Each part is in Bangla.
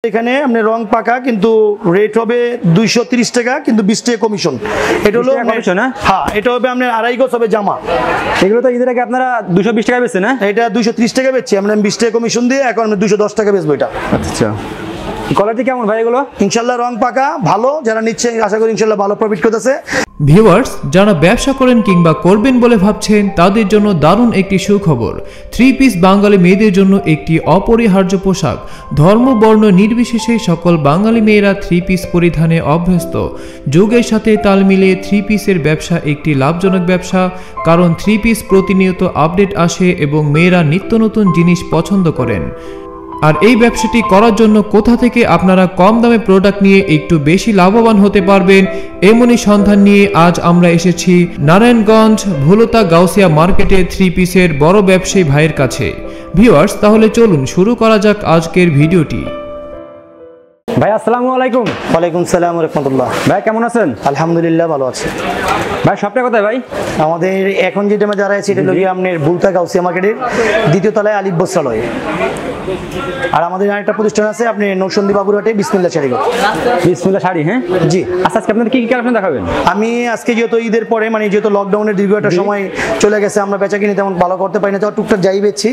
এখানে আপনি রং পাকা কিন্তু রেট হবে 230 টাকা কিন্তু 20 টাকা কমিশন। এটা হলো কমিশন। হ্যাঁ, এটা হবে আপনার আড়াই গজ হবে জামা। এগুলো তো ঈদের আগে আপনারা 220 টাকা বেচছেন না? এটা 230 টাকা বেচছি আমরা, 20 টাকা কমিশন দিয়ে এখন আমরা 210 টাকা বেচবো এটা। আচ্ছা, কোয়ালিটি কেমন ভাই এগুলো? ইনশাআল্লাহ রং পাকা ভালো, যারা নিচ্ছে আশা করি ইনশাআল্লাহ ভালো প্রফিট করতেছে। ভিউয়ার্স, যারা ব্যবসা করেন কিংবা করবেন বলে ভাবছেন তাদের জন্য দারুণ একটি সুখবর। 3 পিস বাঙালি মেয়েদের জন্য একটি অপরিহার্য পোশাক। ধর্ম বর্ণ নির্বিশেষে সকল বাঙালি মেয়েরা 3 পিস পরিধানে অভ্যস্ত। যুগের সাথে তাল মিলিয়ে 3 পিসের ব্যবসা একটি লাভজনক ব্যবসা, কারণ 3 পিস প্রতিনিয়ত আপডেট আসে এবং মেয়েরা নিত্য নতুন জিনিস পছন্দ করেন। আর এই ব্যবসাটি করার জন্য কোথা থেকে আপনারা কম দামে প্রোডাক্ট নিয়ে একটু বেশি লাভবান হতে পারবেন, এমনই সন্ধান নিয়ে আজ আমরা এসেছি নারায়ণগঞ্জ ভুলতা গাউসিয়া মার্কেটে 3 পিসের বড় ব্যবসায়ী ভাইয়ের কাছে। ভিউয়ার্স, তাহলে চলুন শুরু করা যাক আজকের ভিডিওটি। ভাই আসসালামু আলাইকুম। ওয়ালাইকুম সালাম ওয়া রাহমাতুল্লাহ। ভাই কেমন আছেন? আলহামদুলিল্লাহ ভালো আছি। ভাই শপটা কোথায় ভাই? আমাদের এখন যেটা আমরা যারা আছি এটা হলো আপনার ভুলতা গাউসিয়া মার্কেটের দ্বিতীয় তলায় আলিফ বস্ত্রালয়। আর আমাদের আরেকটা প্রতিষ্ঠান আছে আপনি নৌসন্দী বাবুরহাটে বিসমিল্লাহ শাড়ি ঘর। বিসমিল্লাহ শাড়ি, হ্যাঁ জি। আচ্ছা, আজকে আপনাদের কি কি কালেকশন দেখাবেন? আমি আজকে যেহেতু ঈদের পরে যেহেতু লকডাউনের দীর্ঘ একটা সময় চলে গেছে, আমরা বেচাকিনি তেমন ভালো করতে পারি না, তো টুকটাক যাই বেচছি।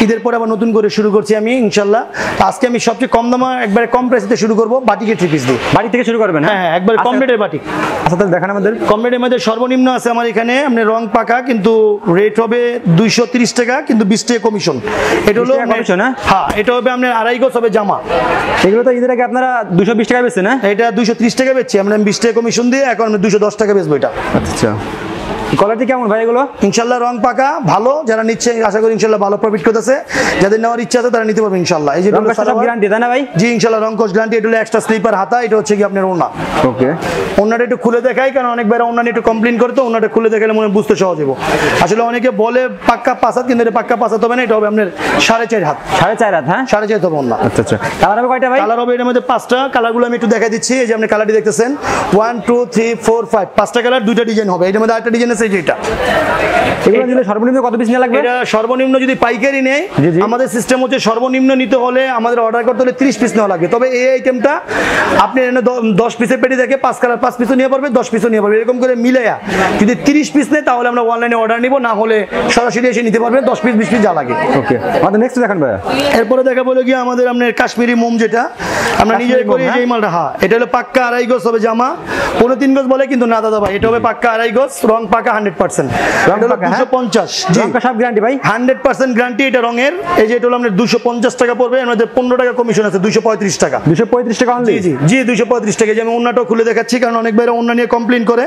ঈদের পরে আবার নতুন করে শুরু করছি আমি ইনশাল্লাহ। আজকে আমি সবচেয়ে কম দামে একবারে কম প্রাইসে শুরু করবো, বাটিকের 3 পিস দিয়ে। বাড়ি থেকে শুরু করবেন? হ্যাঁ, একবার কম রেটের বাটিক। আচ্ছা, তাহলে দেখান আমাদের। কম রেটের মধ্যে সর্বনিম্ন আছে আমার এখানে আপনি রং পাকা কিন্তু রেট হবে 230 টাকা কিন্তু 20 টাকা কমিশন। এটা হলো কমিশন। হ্যাঁ, এটা হবে আপনার আড়াই গজ হবে জামা। এগুলো তো ঈদের আগে আপনারা 220 টাকা বেচছেন না? এটা 230 টাকা বেচছি আমরা, 20 টাকা কমিশন দিয়ে এখন আমরা 210 টাকা বেচবো এটা। আচ্ছা, কোয়ালিটি কেমন ভাই এগুলো? ইনশাআল্লাহ রং পাকা ভালো, যারা নিচ্ছে আশা করি ইনশাআল্লাহ ভালো প্রফিট করতেছে। যাদের নেওয়ার ইচ্ছা আছে তারা নিতে পারবে ইনশাআল্লাহ। এই যে সব গ্যারান্টি তাই না ভাই? জি ইনশাআল্লাহ রং কোর্স গ্যারান্টি। এটা হলো এক্সট্রা স্লিপার হাতা, এটা হচ্ছে কি আপনার ওড়না। ওকে, ওড়নাটা একটু খুলে দেখাই, কারণ অনেক বাইরে ওড়না একটু কমপ্লেইন করে, তো ওড়নাটা খুলে দেখালে মনে বুঝতে সহজ হবে। আসলে অনেকে বলে পাক্কা 5 হাত, কিন্তু এটা পাক্কা 5 হাত হবে না, এটা হবে আপনার 4.5 হাত। 4.5 হাত? হ্যাঁ, 4.5 হবে ওড়না। আচ্ছা আচ্ছা। কালার হবে কয়টা ভাই? কালার হবে এর মধ্যে 5টা। কালারগুলো আমি একটু দেখাই দিচ্ছি। এই যে আপনি কালারটি দেখতেছেন 1 2 3 4 5, 5টা কালার, 2টা ডিজাইন হবে। এর মধ্যে আরেকটা ডিজাইন আছে যেটা। এগুলো দিলে সর্বনিম্ন কত পিস নিয়ে লাগবে? এটা সর্বনিম্ন যদি পাইকারি নেয়, আমাদের সিস্টেম হচ্ছে সর্বনিম্ন নিতে হলে আমাদের অর্ডার করতে হলে 30 পিস নেওয়া লাগবে। তবে এই আইটেমটা আপনি 10 পিসের পেটি দেখে 5 কালার 5 পিসও নিয়ে পারবে, 10 পিসও নিয়ে পারবে। এরকম করে মিলাইয়া যদি 30 পিস নেয় তাহলে আমরা অনলাইনে অর্ডার নিব, না হলে সরাসরি এসে নিতে পারবেন 10 পিস 20 পিস যা লাগে। ওকে, আমাদের নেক্সট দেখান ভাই। এরপরে দেখা বলে কি আমাদের আপনার কাশ্মীরি মোম, যেটা আমরা নিজেই করি যে মালটা। হ্যাঁ, এটা হলো পাক্কা আড়াই গজ হবে জামা। 3.5 গজ বলে কিন্তু না দাদা ভাই, এটা হবে পাক্কা আড়াই গজ, রং পাকা 100%। রং পাকা 250। জি, সব গ্যারান্টি ভাই? 100% গ্যারান্টি এটা রঙের। এই যে এটা হলো আপনার 250 টাকা পড়বে, এর মধ্যে 15 টাকা কমিশন আছে, 235 টাকা। 235 টাকা অনলি? জি জি, 235 টাকা। যে আমি ওন্নাটাও খুলে দেখাচ্ছি, কারণ অনেক বাইরে ওন্না নিয়ে কমপ্লেইন করে,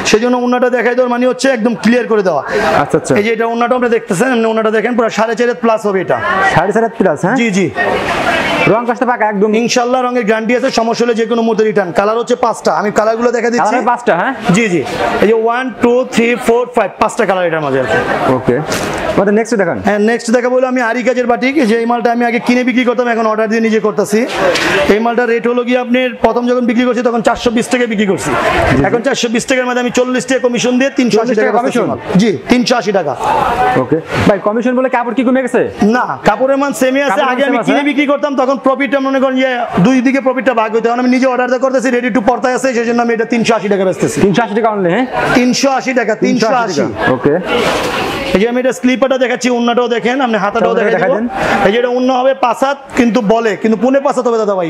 সেজন্য ওন্নাটা দেখাই দেওয়ার মানে হচ্ছে একদম ক্লিয়ার করে দেওয়া। আচ্ছা আচ্ছা। এই যে এটা ওন্নাটা আপনি দেখতেছেন, ওন্নাটা দেখেন পুরো 4.5 প্লাস হবে এটা। 4.5 প্লাস? হ্যাঁ, জি জি। রং কাজটা পাকা একদম ইনশাআল্লাহ, রঙের গ্যারান্টি আছে, সমস্যা হলে যে কোনো মুহূর্তে রিটার্ন। কালার হচ্ছে 5টা, আমি কালারগুলো দেখা দিচ্ছি। কালার 5টা? হ্যাঁ, জি জি। এই যে 1 2 3 4 5, 5টা কালার এটার মাঝে আছে। ওকে, আমাদের নেক্সট দেখান। হ্যাঁ, নেক্সট দেখা বলে আমি আরি কাজের বাটিক। যে এই মালটা আমি আগে কিনে বিক্রি করতাম, এখন অর্ডার দিয়ে নিজে করতেছি। এই মালটার রেট হলো গিয়ে আপনার প্রথম যখন বিক্রি করছি তখন 420 টাকা বিক্রি করছি। এখন 420 টাকার মধ্যে আমি 40 টাকা কমিশন দিয়ে 380 টাকা কমিশন। জি, 380 টাকা। ওকে ভাই, কমিশন বলে কাপড় কি কমে গেছে? না, কাপড়ের মান সেমই আছে। আগে আমি কিনে বিক্রি করতাম তখন প্রফিটটা মনে করেন যে দুই দিকে প্রফিটটা ভাগ হইতো। এখন আমি নিজে অর্ডার করতেছি, রেডি টু পড়তায় আছে, সেই জন্য আমি এটা 380 টাকা বেচতেছি। 380 টাকা অনলি? হ্যাঁ, 380 টাকা। 380। ওকে, এই যে আমি এটা স্লিপারটা দেখাচ্ছি, ওন্নাটাও দেখেন, আপনি হাতাটাও দেখাচ্ছেন। এই যে এটা ওন্না হবে 5 হাত, কিন্তু বলে কিন্তু পুনে 5 হাত হবে দাদা ভাই।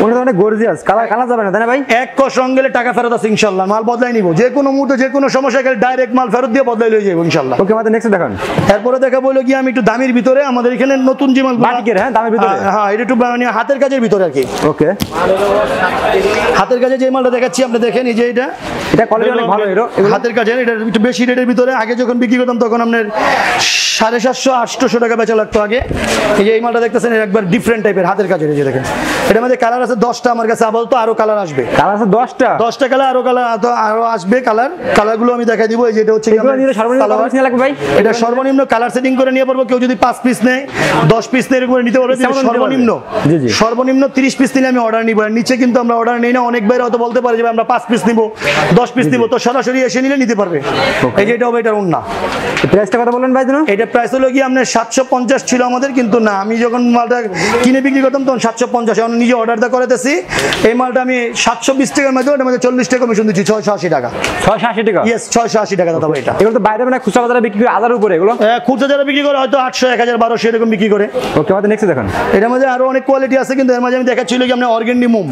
ওটা তো অনেক গর্জিয়াস, কালার যাবে না তাই না ভাই? এক কস রং গেলে টাকা ফেরত আছে ইনশাআল্লাহ, মাল বদলাই নিব। যে কোনো মুহূর্তে যে কোনো সমস্যা গেলে ডাইরেক্ট মাল ফেরত দিয়ে বদলাই লয়ে যাবো ইনশাআল্লাহ। ওকে, আমাদের নেক্সট দেখান। এরপরে দেখা বলে কি আমি একটু দামের ভিতরে আমাদের এখানে নতুন যে মাল বাটিকের। হ্যাঁ, দামের ভিতরে। হ্যাঁ, এটা একটু হাতের কাজের ভিতরে আর কি। ওকে, হাতের কাজে যে মালটা দেখাচ্ছি আপনি দেখেন, এই যে এটা কোয়ালিটি অনেক ভালো। হাতের কাজের এটা একটু বেশি রেটের ভিতরে। আগে যখন বিক্রি করতাম তখন আপনার 750-800 টাকা বেচা লাগতো আগে। এই যে এই মালটা দেখতেছেন, একবার ডিফারেন্ট টাইপের হাতের কাজের। এই যে দেখেন, এটার মধ্যে কালার আছে 10টা আমার কাছে, আপাতত আরো কালার আসবে। কালার আছে 10টা কালার, আরো আসবে কালারগুলো আমি দেখাই দিব। এই যে এটা হচ্ছে এটা সর্বনিম্ন কালার সেটিং করে নিয়ে পারবো। কেউ যদি 5 পিস নেয়, 10 পিস নেয়, এরকম নিতে পারবে। সর্বনিম্ন জি, জি। সর্বনিম্ন 30 পিস নিলে আমি অর্ডার নিব, আর নিচে কিন্তু আমরা অর্ডার নেই না। অনেক বাইরে হয়তো বলতে পারে যে আমরা 5 পিস নিব, 10 পিস নিব, তো সরাসরি এসে নিলে নিতে পারবে। এই যে এটা হবে এটার ওন্না। প্রাইসটা কথা বললেন ভাই জানো? এটা প্রাইস হলো কি আপনার 750 ছিল আমাদের, কিন্তু না, আমি যখন মালটা কিনে বিক্রি করতাম তখন 750, এখন নিজে অর্ডারটা করেতেছি। এই মালটা আমি 720 টাকার মধ্যে, ওটার মধ্যে 40 টাকা কমিশন দিচ্ছি, 680 টাকা। 680 টাকা? ইয়েস, 680 টাকা দাদা ভাই। এটা এগুলো তো বাইরে মানে খুচরা বাজারে বিক্রি করে 1000 উপরে এগুলো। খুচরা যারা বিক্রি করে হয়তো 800, 1000, 1200 এরকম বিক্রি করে। ওকে, আমাদের নেক্সট দেখুন। এটার মধ্যে আরো অনেক কোয়ালিটি আছে, কিন্তু এর মাঝে আমি দেখাচ্ছিল কি আপনার অর্গেন্ডি মোম,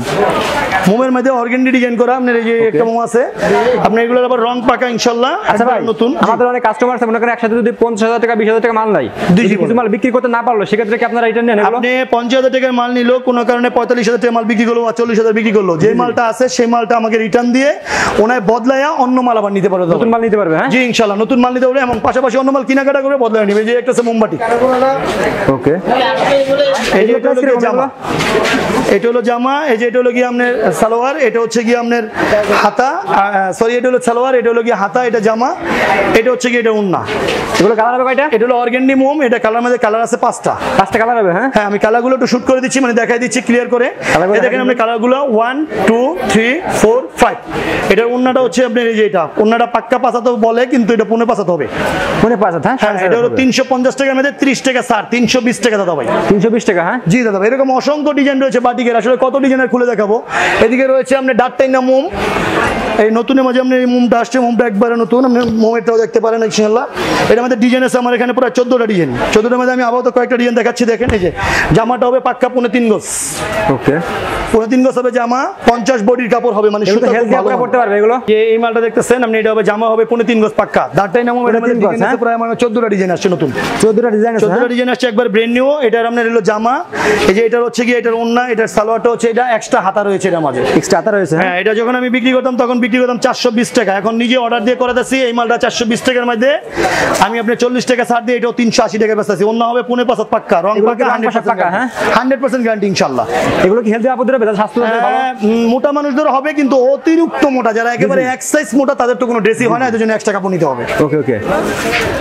মোমের মধ্যে অর্গেন্ডি ডিজাইন করা আপনার এই যে একটা মোম আছে আপনার, এগুলোর আবার রং পাকা ইনশাআল্লাহ। আচ্ছা ভাই, নতুন আমাদের অনেক কাস্টমার আছে মনে করেন একসাথে যদি 50,000 টাকা 20,000 টাকা মাল নাই, কিছু মাল বিক্রি করতে না পারলো, সেক্ষেত্রে কি আপনারা রিটার্ন নেন এগুলো? আপনি 50,000 টাকার মাল নিলো, কোনো কারণে 45,000 টাকা মাল বিক্রি করলো বা 40,000 বিক্রি করলো, যে মালটা আছে সেই মালটা আমাকে রিটার্ন দিয়ে ওনায় বদলায়া অন্য মাল আবার নিতে পারবে, নতুন মাল নিতে পারবে। হ্যাঁ জি ইনশাআল্লাহ, নতুন মাল নিতে পারবে, এবং পাশাপাশি অন্য মাল কেনাকাটা করে বদলায় নিবে। যে একটা আছে মোমবাতি। ওকে, এই যে এটা হলো জামা, এটা হলো জামা। এই যে এটা হলো কি আপনার সালোয়ার, এটা হচ্ছে কি আপনার হাতা, সরি এটা হলো সালোয়ার, এটা হলো কি হাতা, এটা জামা, এটা হচ্ছে কি এটা ওন্না। এগুলো কালার হবে কয়টা? এটা হলো অর্গেন্ডি মোম, এটা কালার মধ্যে কালার আছে 5টা। 5টা কালার হবে? হ্যাঁ হ্যাঁ, আমি কালারগুলো একটু শুট করে দিচ্ছি, মানে দেখাই দিচ্ছি ক্লিয়ার করে। এই দেখেন আপনি কালারগুলো 1 2 3 4 5। এটার ওন্নাটা হচ্ছে আপনার এই যে এটা ওন্নাটা পাক্কা পাঁচাতে বলে, কিন্তু এটা পুনে পাঁচাতে হবে। মনে পাঁচ? হ্যাঁ, এটা হলো 350 টাকার মধ্যে 30 টাকা ছাড়, 320 টাকা দাদা ভাই। 320 টাকা? হ্যাঁ জি দাদা ভাই, এরকম অসংখ্য ডিজাইন রয়েছে বাটিকের, আসলে কত ডিজাইনের খুলে দেখাবো। এদিকে রয়েছে আপনার ডাটটাইনা মোম, এই নতুনের মাঝে আপনি এই মোমটা আসছে, মোমটা একবারে নতুন, আপনি মোমেরটাও দেখতে পারেন ইনশাআল্লাহ। এটার মধ্যে ডিজাইন আছে আমার এখানে প্রায় 14টা ডিজাইন। 14টার মধ্যে আমি আপাতত কয়েকটা ডিজাইন দেখাচ্ছি। দেখেন এই যে জামাটা হবে পাক্কা 3.5 গজ। ওকে, 3.5 গজ হবে জামা, 50 বডির কাপড় হবে, মানে এগুলো হেলদি আপনারা করতে পারবে এগুলো। যে এই মালটা দেখতেছেন আপনি, এটা হবে জামা হবে 3.5 গজ পাক্কা। ডাটটাইনা মোম, এটার মধ্যে ডিজাইন আছে প্রায় আমার 14টা ডিজাইন আসছে নতুন, 14টা ডিজাইন আছে। 14টা ডিজাইন আসছে একবার ব্র্যান্ড নিউ। এটার আপনার হলো জামা, এই যে এটার হচ্ছে কি এটার ওন্না, এটার সালোয়ারটা হচ্ছে এটা এক্সট্রা হাতা রয়েছে এটার মাঝে, এক্সট্রা হাতা রয়েছে। হ্যাঁ, এটা যখন আমি বিক্রি করতাম তখন বিক্রি করতাম 420 টাকা, এখন নিজে অর্ডার দিয়ে করাতেছি। এই মালটা 420 টাকার মধ্যে আমি আপনার 40 টাকা ছাড় দিয়ে এটাও 380 টাকা বেচতেছি। অন্য হবে 5.5 পাক্কা, রং পাক্কা 100% পাক্কা। হ্যাঁ, 100% গ্যারান্টি ইনশাআল্লাহ। এগুলো কি হেলদি আপদের হবে? স্বাস্থ্য ভালো মোটা মানুষদের হবে, কিন্তু অতিরিক্ত মোটা যারা একেবারে এক্সারসাইজ মোটা তাদের তো কোনো ড্রেসই হয় না, এর জন্য এক্সট্রা কাপড় নিতে হবে। ওকে ওকে,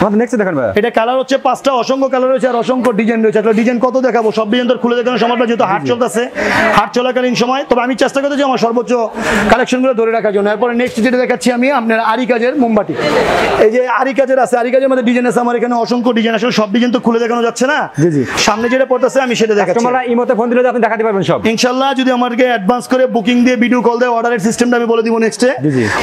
আমাদের নেক্সট দেখেন ভাই। এটা কালার হচ্ছে 5টা, অসংখ্য কালার রয়েছে আর অসংখ্য ডিজাইন রয়েছে। একটা ডিজাইন কত দেখাবো, সব ডিজাইন তো খুলে দেখানোর সময়টা যেহেতু হাট চলতেছে, হাট চলাকালীন সময়, তবে আমি চেষ্টা করতেছি আমার সর্বোচ্চ কালেকশনগুলো ধরে রাখার জন্য। এরপরে নেক্সট যেটা দেখাচ্ছি আমি আপনার আরি কাজের মোমবাতি। এই যে আরি কাজের আছে, আরি কাজের মধ্যে ডিজাইন আছে আমার এখানে অসংখ্য ডিজাইন। আসলে সব ডিজাইন তো খুলে দেখানো যাচ্ছে না, জি জি, সামনে যেটা পড়তেছে আমি সেটা দেখাচ্ছি। তোমরা ইমোতে ফোন দিলে আপনি দেখাতে পারবেন সব ইনশাআল্লাহ। যদি আমাকে অ্যাডভান্স করে বুকিং দিয়ে ভিডিও কল দেয়, অর্ডারের সিস্টেমটা আমি বলে দিব নেক্সটে।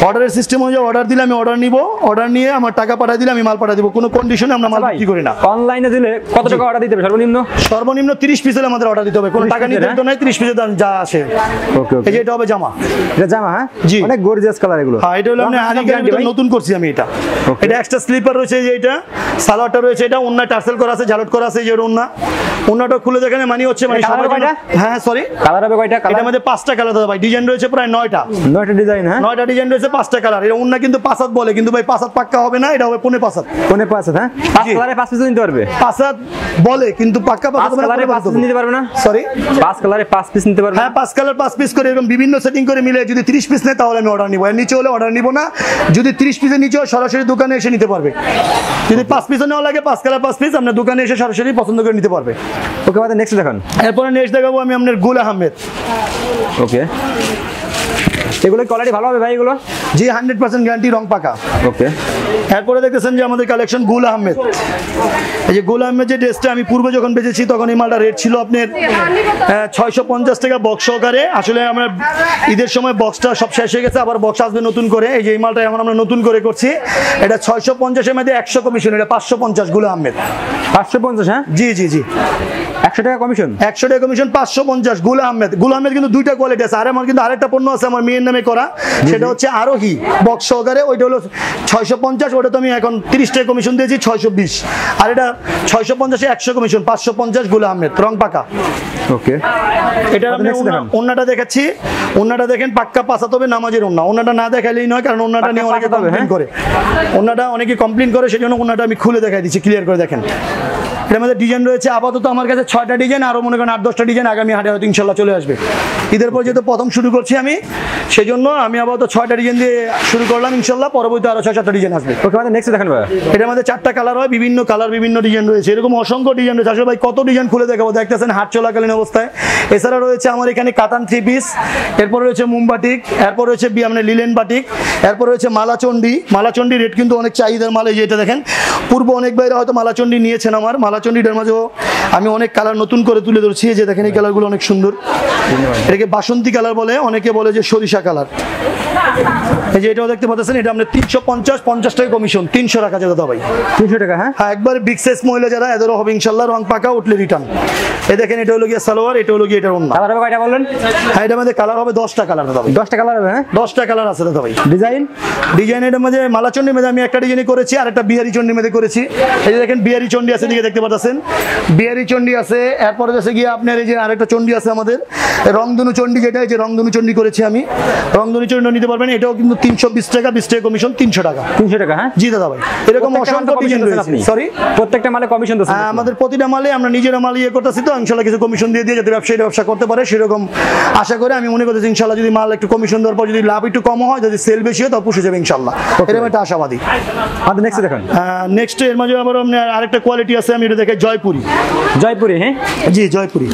অর্ডারের সিস্টেম অনুযায়ী অর্ডার দিলে আমি অর্ডার নিব, অর্ডার নিয়ে আমার টাকা পাঠিয়ে দিলে আমি মাল পাঠিয়ে দিব, কোনো কন্ডিশনে আমরা মাল বিক্রি করি না। অনলাইনে দিলে কত টাকা অর্ডার দিতে হবে সর্বনিম্ন? সর্বনিম্ন 30 পিসের আমাদের অর্ডার দিতে হবে, কোনো টাকা নিতে হবে না, 30 পিসের দাম যা আসে। ওকে ওকে, এই যে এটা হবে জামা, এটা জামা। হ্যাঁ জি, অনেক গর্জিয়াস কালার এগুলো। হ্যাঁ, এটা হলো আমরা আরি কাজের নতুন করছি আমি এটা। এটা এক্সট্রা স্লিপার রয়েছে, এই যে এটা সালোয়ারটা রয়েছে, এটা ওন্না টার্সেল করা আছে, ঝালট করা আছে, এই যে ওন্না। ওন্নাটা খুলে দেখেন মানে হচ্ছে মানে সবাই কয়টা? হ্যাঁ সরি, কালার হবে কয়টা? এটার মধ্যে 5টা কালার দাদা ভাই, ডিজাইন রয়েছে প্রায় 9টা। 9টা ডিজাইন? হ্যাঁ 9টা ডিজাইন রয়েছে, 5টা কালার। এটা ওন্না কিন্তু 5 বলে, কিন্তু ভাই 5 পাক্কা হবে না, এটা হবে 5.5। কোনে 5? হ্যাঁ 5 কালারে 5 পিস নিতে পারবে। 5 বলে, কিন্তু পাক্কা 5 কালারে 5 পিস নিতে পারবে না। সরি, 5 কালারে 5 পিস নিতে পারবে। হ্যাঁ 5 কালার 5 পিস করে এরকম বিভিন্ন সেটিং করে মিলে যদি 30 পিস নেয় তাহলে আমি অর্ডার নিব, এর নিচে হলে অর্ডার নিব না। যদি 30 পিসের নিচে হয় সরাসরি দোকানে এসে নিতে পারবে। যদি 5 পিসও নেওয়া লাগে, 5 কালার 5 পিস আপনার দোকানে এসে সরাসরি পছন্দ করে নিতে পারবে। ওকে, আমাদের নেক্সট দেখুন। এরপরে নেক্সট দেখাবো আমি আপনার গুল আহমেদ। ওকে, এগুলো কোয়ালিটি ভালো হবে ভাই এগুলো? জি 100% গ্যারান্টি, রং পাকা। ওকে, এরপরে দেখতেছেন যে আমাদের কালেকশন গুল আহমেদ। এই যে গুল আহমেদ যে ড্রেসটা আমি পূর্বে যখন বেচেছি তখন এই মালটা রেট ছিল আপনার 650 টাকা বক্স সহকারে। আসলে আমরা ঈদের সময় বক্সটা সব শেষ হয়ে গেছে, আবার বক্স আসবে নতুন করে। এই যে এই মালটা এখন আমরা নতুন করে করছি। এটা 650-এর মধ্যে 100 কমিশন, এটা 550 গুল আহমেদ। 550? হ্যাঁ জি জি জি, 100 টাকা কমিশন। 100 টাকা কমিশন, 550 গুল আহমেদ। গুল আহমেদ কিন্তু 2টা কোয়ালিটি আছে। আর আমার কিন্তু আরেকটা পণ্য আছে আমার মেয়ের নামে করা, সেটা হচ্ছে আরোহী বক্স সহকারে। ওইটা হলো 650, ওটা তো আমি এখন 30 টাকা কমিশন দিয়েছি 620। আর এটা 650-এ 100 কমিশন, 550 গুল আহমেদ, রং পাকা। ওকে, এটা আমি ওন্নাটা দেখাচ্ছি। ওন্নাটা দেখেন পাক্কা পাঁচাতে হবে, নামাজের ওন্না। ওন্নাটা না দেখাইলেই নয়, কারণ ওন্নাটা নিয়ে অনেকে কমপ্লেইন করে। ওন্নাটা অনেকে কমপ্লেইন করে, সেজন্য ওন্নাটা আমি খুলে দেখাই দিচ্ছি, ক্লিয়ার করে দেখেন। এর মধ্যে ডিজাইন রয়েছে আপাতত আমার কাছে 6টা ডিজাইন, আরও মনে করেন 8-10টা ডিজাইন আগামী হাটে হয়তো ইনশাল্লাহ চলে আসবে। ঈদের পর যেহেতু প্রথম শুরু করছি আমি, সেই জন্য আমি আপাতত 6টা ডিজাইন দিয়ে শুরু করলাম, ইনশাল্লাহ পরবর্তী আরও 6-7টা ডিজাইন আসবে। ওকে, আমাদের নেক্সট দেখেন ভাই। এটার মধ্যে 4টা কালার হয়, বিভিন্ন কালার বিভিন্ন ডিজাইন রয়েছে, এরকম অসংখ্য ডিজাইন রয়েছে। আসলে ভাই কত ডিজাইন খুলে দেখাবো, দেখতেছেন হাট চলাকালীন অবস্থায়। এছাড়া রয়েছে আমার এখানে কাতান 3 পিস, এরপর রয়েছে মোমবাটিক, এরপর রয়েছে মানে লিলেন বাটিক, এরপর রয়েছে মালাচন্ডি। মালাচন্ডি রেট কিন্তু অনেক চাহিদার মাল, এই যে এটা দেখেন, পূর্ব অনেক বাইরে হয়তো মালাচন্ডি নিয়েছেন আমার। মালাচন্ডিটার মাঝেও আমি অনেক কালার নতুন করে তুলে ধরছি, এই যে দেখেন এই কালারগুলো অনেক সুন্দর, এটাকে বাসন্তী কালার বলে, অনেকে বলে যে সরিষা কালার। এই যে এটাও দেখতে পাচ্ছেন, এটা আমরা 350 টাকা কমিশন, 300 রাখা যাবে দাদা ভাই। 300 টাকা? হ্যাঁ, একবার বিগ সাইজ মহিলা যারা, এদেরও হবে ইনশাল্লাহ, রং পাকা উঠলে রিটার্ন। এই দেখেন এটা হলো গিয়ে সালোয়ার, এটা হলো গিয়ে এটার ওন্না। কালার হবে কয়টা বললেন? হ্যাঁ, এটার মধ্যে কালার হবে 10টা কালার দাদা ভাই। 10টা কালার হবে? হ্যাঁ, 10টা কালার আছে দাদা ভাই। ডিজাইন এটার মধ্যে মালাচন্ডির মধ্যে আমি একটা ডিজাইনই করেছি, আর একটা বিহারি চন্ডির মধ্যে করেছি। এই যে দেখেন বিহারি চন্ডি আছে, দিকে দেখতে পাচ্ছেন বিহারি চন্ডি আছে। এরপরে হচ্ছে গিয়ে আপনার এই যে আরেকটা চন্ডি আছে আমাদের, রংধনু চন্ডি, যেটা এই যে রংধনু চন্ডি করেছি আমি। রংধনু চন্ডি নিতে পারবেন, এটাও কিন্তু 320 টাকা, 20 টাকা কমিশন, 300 টাকা। 300 টাকা? হ্যাঁ জি দাদা ভাই, এরকম অসংখ্য ডিজাইন রয়েছে। সরি, প্রত্যেকটা মালে কমিশন দিচ্ছেন? আমাদের প্রতিটা মালে আমরা নিজেরা মাল ইয়ে করতেছি, তো ইনশাল্লাহ কিছু কমিশন দিয়ে যাতে ব্যবসায়ীরা ব্যবসা করতে পারে, সেরকম আশা করে আমি মনে করতেছি ইনশাল্লাহ যদি মাল একটু কমিশন দেওয়ার পর যদি লাভ একটু কম হয়, যদি সেল বেশি হয়, তাও পুষে যাবে ইনশাল্লাহ, এরকম একটা আশাবাদী। আমাদের নেক্সট দেখেন। নেক্সট এর মাঝে আবার আরেকটা কোয়ালিটি আছে, আমি এটা দেখে জয়পুরি। জয়পুরি? হ্যাঁ জি, জয়পুরি।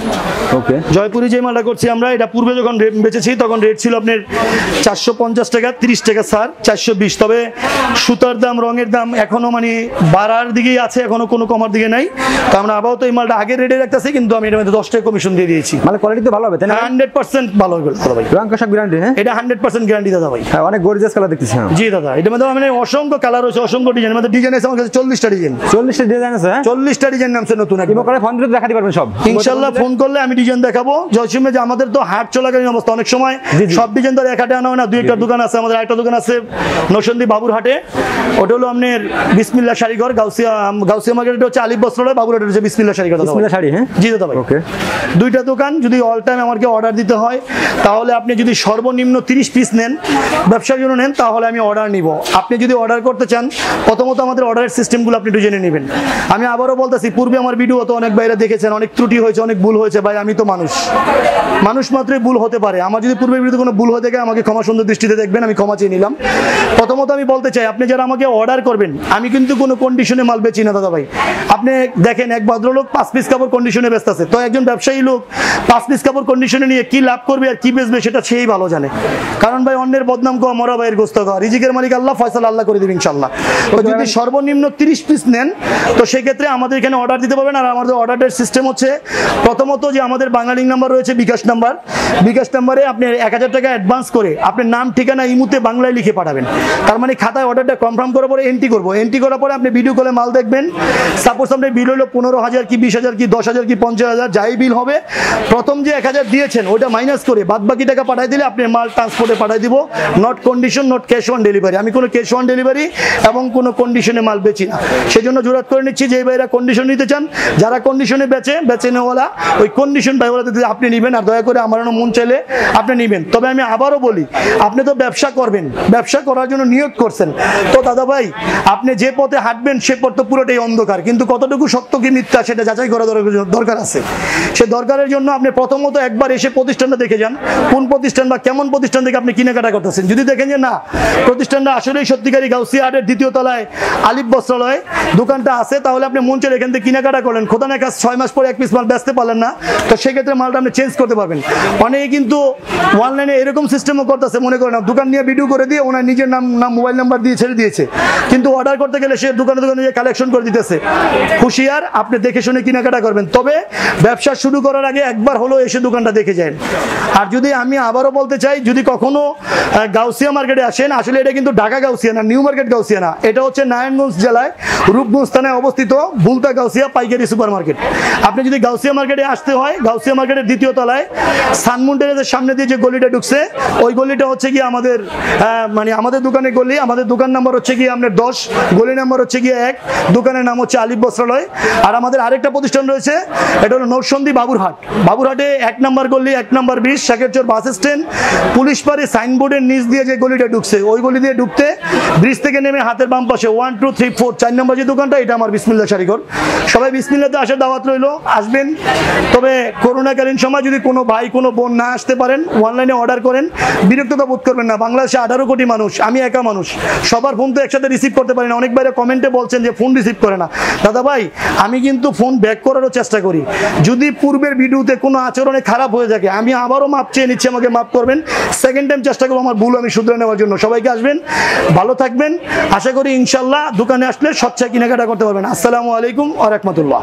ওকে, জয়পুরি যে মালটা করছি আমরা, এটা পূর্বে যখন বেচেছি তখন রেট ছিল আপনার 450 টাকা, 30 টাকা স্যার 420। তবে সুতার দাম, রঙের দাম এখনো মানে বাড়ার দিকেই আছে, এখনো কোনো কমার দিকে নাই। তো আমরা আপাতত এই মালটা আগের রেটে রাখতেছি, কিন্তু আমি এটার মধ্যে 10 টাকা কমিশন দিয়ে দিয়েছি। মানে কোয়ালিটি তো ভালো হবে, তাই না? 100% ভালো হবে দাদা ভাই। রং সব গ্যারান্টি? হ্যাঁ, এটা 100% গ্যারান্টি দাদা ভাই। হ্যাঁ, অনেক গর্জিয়াস কালার দেখতেছি। জি দাদা, এটার মধ্যে মানে অসংখ্য কালার রয়েছে, অসংখ্য ডিজাইন। আমাদের ডিজাইন আছে আমার কাছে 40টা ডিজাইন। 40টা ডিজাইন আছে? 40টা ডিজাইন নামছে নতুন। একদম করে ফোন দিলে দেখাতে পারবেন সব ইনশাআল্লাহ, ফোন করলে আমি ডিজাইন দেখাবো। জয়সিমে যে আমাদের তো হাট চলাকালীন অবস্থা, অনেক সময় সব ডিজাইন তো এক হাটে আনা হয় না, দুই একটা দোকান আছে। আমাদের একটা দোকান আছে নরসিংদী বাবুর হাটে, ওটা হলো আপনার বিসমিল্লাহ শাড়িঘর, গাউসিয়া মার্কেটে হচ্ছে আলিফ বস্ত্রালয়, বাবুর হাটে হচ্ছে বিসমিল্লাহ শাড়িঘর। বিসমিল্লাহ শাড়ি? হ্যাঁ জি দাদা ভাই। ওকে, দুইটা দোকান। যদি অল টাইম আমাকে অর্ডার দিতে হয়, তাহলে আপনি যদি সর্বনিম্ন 30 পিস নেন, ব্যবসার জন্য নেন, তাহলে আমি অর্ডার নিব। আপনি যদি অর্ডার করতে চান, প্রথমত আমাদের অর্ডারের সিস্টেমগুলো আপনি একটু জেনে নেবেন। আমি আবারও বলতেছি, পূর্বে আমার ভিডিও তো অনেক বাইরে দেখেছেন, অনেক ত্রুটি হয়েছে, অনেক ভুল হয়েছে। ভাই আমি তো মানুষ মাত্রই ভুল হতে পারে। আমার যদি পূর্বের ভিডিওতে কোনো ভুল হয়ে থাকে, আমাকে ক্ষমা সুন্দর দৃষ্টিতে দেখবেন, আমি ক্ষমা চেয়ে নিলাম। প্রথমত আমি বলতে চাই, আপনি যারা আমাকে অর্ডার করবেন, আমি কিন্তু কোনো কন্ডিশনে মাল বেচি না দাদা ভাই। আপনি দেখেন, এক ভদ্রলোক 5 পিস কাপড় কন্ডিশনে বেচতে আছে, তো একজন ব্যবসায়ী লোক 5 পিস কাপড় কন্ডিশনে নিয়ে কি লাভ করবে আর কি বেচবে, সেটা সেই ভালো জানে। কারণ ভাই, অন্যের বদনাম করা, মরা ভাইয়ের গোস্ত খাওয়া, রিজিকের মালিক আল্লাহ, ফয়সালা আল্লাহ করে দেবেন ইনশাআল্লাহ। তো যদি সর্বনিম্ন 30 পিস নেন, তো সেক্ষেত্রে আমাদের এখানে অর্ডার দিতে পারবেন। আর আমাদের অর্ডারের সিস্টেম হচ্ছে, প্রথমত যে আমাদের বাঙালি নাম্বার রয়েছে, বিকাশ নাম্বার, বিকাশ নাম্বারে আপনি 1000 টাকা অ্যাডভান্স করে আপনার নাম, ঠিকানা ইমুতে বাংলায় লিখে পাঠাবেন। তার মানে খাতায় অর্ডারটা কনফার্ম করার পরে এন্ট্রি করবো। এন্ট্রি করার পরে আপনি ভিডিও কলে মাল দেখবেন। সাপোজ আপনার বিল হলো 15,000 কি 20,000 কি 10,000 কি 50,000, যাই বিল হবে, প্রথম যে 1000 দিয়েছেন ওইটা মাইনাস করে বাদ বাকি টাকা পাঠিয়ে দিলে আপনি মাল ট্রান্সপোর্টে পাঠিয়ে দিব। Not condition, not cash on delivery. আমি কোনো ক্যাশ অন ডেলিভারি এবং কোনো কন্ডিশনে মাল বেচি না। সেই জন্য জোরাত করে নিচ্ছি, যে ভাইরা কন্ডিশন নিতে চান, যারা কন্ডিশনে বেচে নেওয়ালা, ওই কন্ডিশন ভাইওয়ালাতে আপনি নেবেন। আর দয়া করে আমারও মন চাইলে আপনি নেবেন। তবে আমি আবারও বলি, আপনি তো ব্যবসা করবেন, ব্যবসা করার জন্য নিয়োগ করছেন, তো দাদা ভাই আপনি যে পথে হাঁটবেন সে পথ তো পুরোটাই অন্ধকার, কিন্তু কতটুকু সত্য কি মিথ্যা সেটা যাচাই করা দরকার আছে। সে দরকারের জন্য আপনি প্রথমত একবার এসে প্রতিষ্ঠানটা দেখে যান, কোন প্রতিষ্ঠান বা কেমন প্রতিষ্ঠান থেকে আপনি কেনাকাটা করতেছেন। যদি দেখেন যে না, প্রতিষ্ঠানটা আসলেই সত্যিকারী গাউসিয়া হাটের 2য় তলায় আলিফ বস্ত্রালয় দোকানটা আছে, তাহলে আপনি মন চাইলে এখান থেকে কেনাকাটা করলেন, খোদা না কাজ 6 মাস পরে 1 পিস মাল বেচতে পারলেন না, তো সেক্ষেত্রে মালটা আপনি চেঞ্জ করতে পারবেন। অনেকে কিন্তু অনলাইনে এরকম সিস্টেমও করতেছে, মনে করেন দোকান নিয়ে ভিডিও করে দিয়ে ওনার নিজের নাম মোবাইল নাম্বার দিয়ে ছেড়ে দিয়েছে, কিন্তু অর্ডার করতে গেলে সে দোকানে গিয়ে কালেকশন করে দিতেছে। হুঁশিয়ার, আপনি দেখে শুনে কেনাকাটা করবেন। তবে ব্যবসা শুরু করার আগে একবার হলো এসে দোকানটা দেখে যান। আর যদি আমি আবারও বলতে চাই, যদি কখনো গাউসিয়া মার্কেটে আসেন, আসলে এটা কিন্তু ঢাকা গাউসিয়া না, নিউ মার্কেট গাউসিয়া না, এটা হচ্ছে নারায়ণগঞ্জ জেলায় রূপগঞ্জ থানায় অবস্থিত বুলতা গাউসিয়া পাইকারি সুপার মার্কেট। আপনি যদি গাউসিয়া মার্কেটে আসতে হয়, গাউসিয়া মার্কেটের 2য় তলায় সানমুন টেরেসের সামনে দিয়ে যে গলিটা ঢুকছে, ওই গলিটা হচ্ছে কি আমাদের মানে আমাদের দোকানের গলি। আমাদের দোকান নাম্বার হচ্ছে কি আপনার 10, গলি নাম্বার হচ্ছে কি 1, দোকানের নাম হচ্ছে আলিফ বস্ত্রালয়। আর আমাদের আরেকটা প্রতিষ্ঠান রয়েছে, এটা হলো নরসিংদী বাবুরহাট। বাবুরহাটে 1 নম্বর গলি, 1 নম্বর 20 শাকেরচর বাস স্ট্যান্ড, পুলিশ পাড়ি সাইনবোর্ডের নিচ দিয়ে যে গলিটা ঢুকছে, ওই গলি দিয়ে ঢুকতে ব্রিজ থেকে নেমে হাতের বাম পাশে 1 2 3 4 4 নম্বর যে দোকানটা, এটা আমার বিসমিল্লাহ শাড়িঘর। সবাই বিসমিল্লাহতে মাসের দাওয়াত রইলো, আসবেন। তবে করোনাকালীন সময় যদি কোনো ভাই কোনো বোন না আসতে পারেন, অনলাইনে অর্ডার করেন, বিরক্ততা বোধ করবেন না। বাংলাদেশে 18 কোটি মানুষ, আমি একা মানুষ, সবার ফোন তো একসাথে রিসিভ করতে পারি না। অনেক বাইরে কমেন্টে বলছেন যে ফোন রিসিভ করে না। দাদা ভাই, আমি কিন্তু ফোন ব্যাক করারও চেষ্টা করি। যদি পূর্বের ভিডিওতে কোনো আচরণে খারাপ হয়ে থাকে, আমি আবারও মাপ চেয়ে নিচ্ছি, আমাকে মাফ করবেন। সেকেন্ড টাইম চেষ্টা করবো আমার ভুল আমি শুধরে নেওয়ার জন্য। সবাইকে আসবেন, ভালো থাকবেন। আশা করি ইনশাল্লাহ দোকানে আসলে স্বচ্ছায় কেনাকাটা করতে পারবেন। আসসালামু আলাইকুম ওয়া রাহমাতুল্লাহ।